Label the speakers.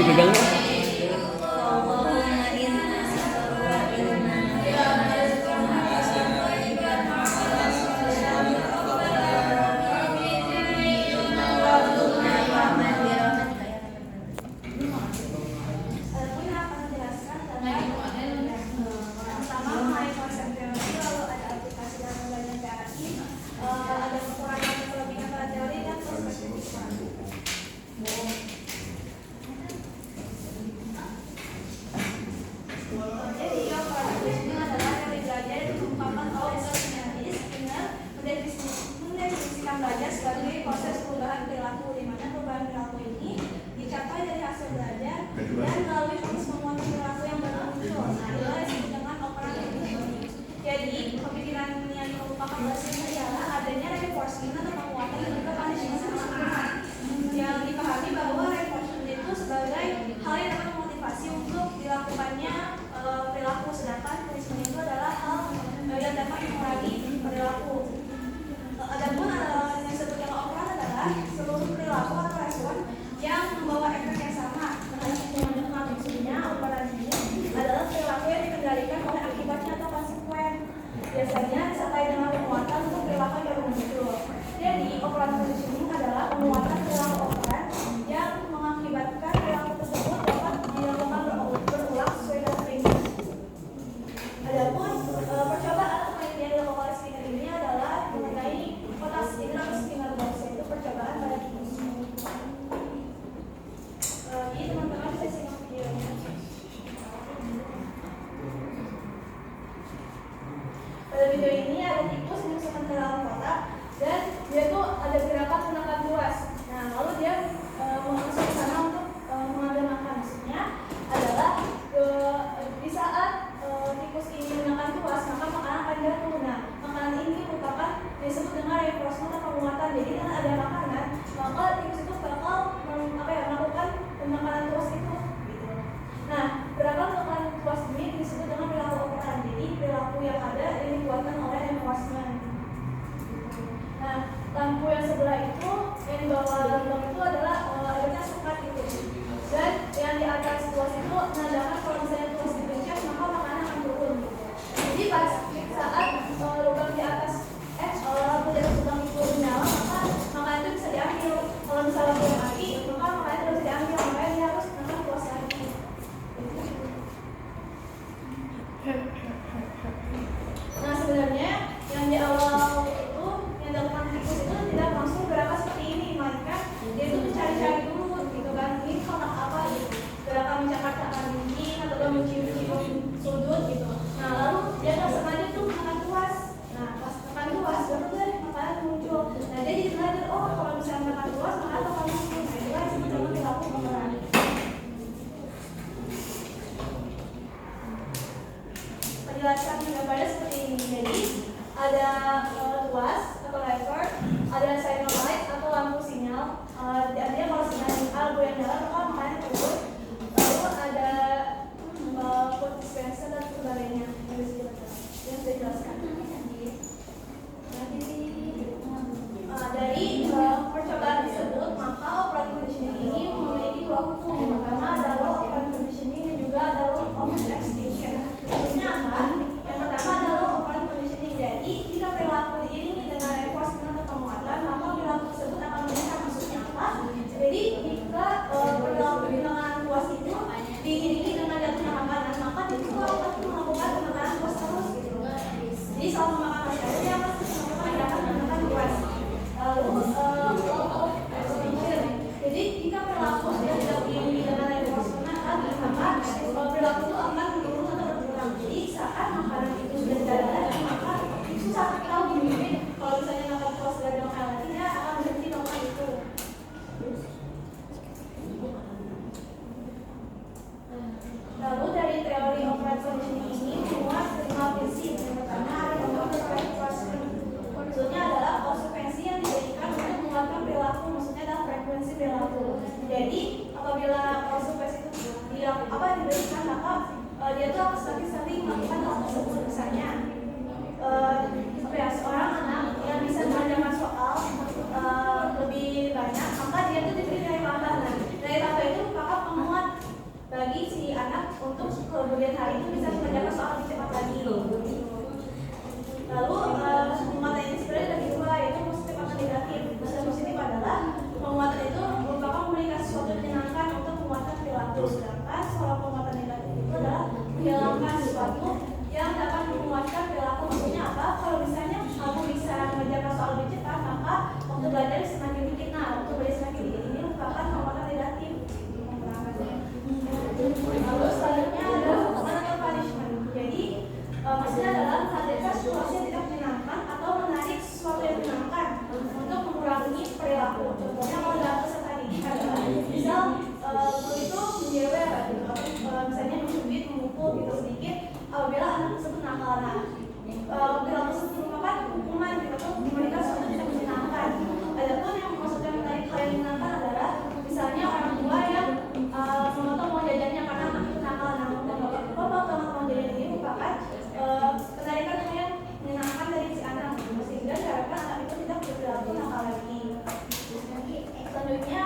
Speaker 1: dipegang.
Speaker 2: Belajar sebagai proses perubahan perilaku, di mana perubahan perilaku ini dicapai dari hasil belajar dan melalui proses penguatan perilaku yang baru muncul. Nah, itulah yang disebut dengan operan conditioning. Jadi, pemikiran yang merupakan basis adalah adanya reinforcement atau penguatan dan juga conditioning sama anak. Yang dipahami bahwa reinforcement itu sebagai hal yang dapat memotivasi untuk dilakukannya perilaku, sedangkan punishment itu adalah hal yang dapat mengurangi perilaku. Adapun yang disebut dengan operan adalah seluruh perilaku atau respon yang membawa efek yang sama terhadap hubungan dengan maksudnya. Operan ini adalah perilaku yang dikendalikan oleh akibatnya atau konsekuen. Biasanya disertai dengan penguatan untuk perilaku yang muncul. Jadi operan conditioning adalah penguatan perilaku operan yang mengakibatkan perilaku tersebut dapat dilakukan berulang sesuai dengan keinginan. Adapun percobaan atau penelitian yang dilakukan oleh Skinner ini adalah mengenai kotak Skinner atau Skinner box, yaitu percobaan pada tikus. Jadi teman-teman bisa simak videonya. Pada video ini ada tikus yang dimasukkan ke dalam kotak dan dia tuh ada gerakan menekan tuas. Nah, lalu dia masuk ke sana untuk mengambil makan. Maksudnya adalah di saat tikus ini menekan tuas, maka makanan akan jatuh. Nah, makanan ini merupakan disebut dengan reinforcement atau penguatan. Jadi karena ada makanan, maka tikus itu bakal melakukan penekanan tuas itu. Gitu. Nah, gerakan menekan tuas ini disebut dengan perilaku operan. Jadi perilaku yang ada yang dikuatkan oleh reinforcement. Nah, lampu yang sebelah itu, yang di bawah lambang itu adalah efeknya sukat gitu. Dan yang di atas tuas itu menandakan kalau misalnya tuas dipencet maka makanan akan turun gitu. Jadi pas saat lubang di atas lampu di atas lubang itu menyala, maka makanan itu bisa diambil. Kalau misalnya lampu yang mati, maka makanan itu bisa diambil, makanya dia harus menekan tuas lagi. Nah, sebenarnya yang di awal itu yang dilakukan tikus itu tidak langsung gerakan seperti ini, melainkan dia itu mencari-cari dulu gitu kan, ini kotak apa gitu, gerakan mencakar-cakar dinding atau mencium-cium sudut gitu. Nah, lalu dia nggak sengaja tuh makan tuas. Nah, pas makan tuas baru deh makanan muncul. Nah, dia jadi belajar, oh kalau misalnya makan tuas maka akan muncul. Nah, itu kan disebut dengan perilaku operan. Penjelasan gambarnya seperti ini. Jadi ada tuas atau lever, ada signal light atau lampu sinyal. Artinya kalau sinyal yang nyala maka makanan turun. Lalu ada food dispenser dan sebagainya yang bisa dijelaskan. Dari percobaan tersebut, maka operan conditioning ini memiliki dua hukum. Yang pertama adalah operan conditioning dan juga adalah of extinction. Maksudnya apa? Yang pertama adalah operan conditioning. Jadi jika perilaku diiringi dengan reinforcement atau penguatan, maka perilaku tersebut akan meningkat. Maksudnya apa? Jadi jika perilaku penekanan tuas itu diiringi dengan jatuhnya makanan, maka itu akan melakukan sesuatu yang dapat memuaskan perilaku. Maksudnya apa? Kalau misalnya kamu bisa mengerjakan soal lebih cepat, maka waktu belajar semakin dikit. Nah, waktu belajar semakin dikit ini merupakan hal negatif. Lalu selanjutnya adalah hukuman atau punishment. Jadi maksudnya adalah menghadirkan situasi yang tidak menyenangkan atau menarik sesuatu yang menyenangkan untuk mengurangi perilaku. Contohnya kalau dalam peserta didik adalah misal guru itu menjewer gitu, misalnya mencubit, memukul gitu sedikit. Apabila anak tersebut nakal, perilaku tersebut merupakan hukuman gitu, atau memberikan sesuatu yang tidak menyenangkan. Adapun yang maksudnya menarik hal yang menyenangkan adalah misalnya orang tua yang memotong uang jajannya karena anak itu nakal. Nah, memotong uang jajan ini merupakan penarikan hal yang menyenangkan dari si anak, sehingga diharapkan anak itu tidak berperilaku nakal lagi. Selanjutnya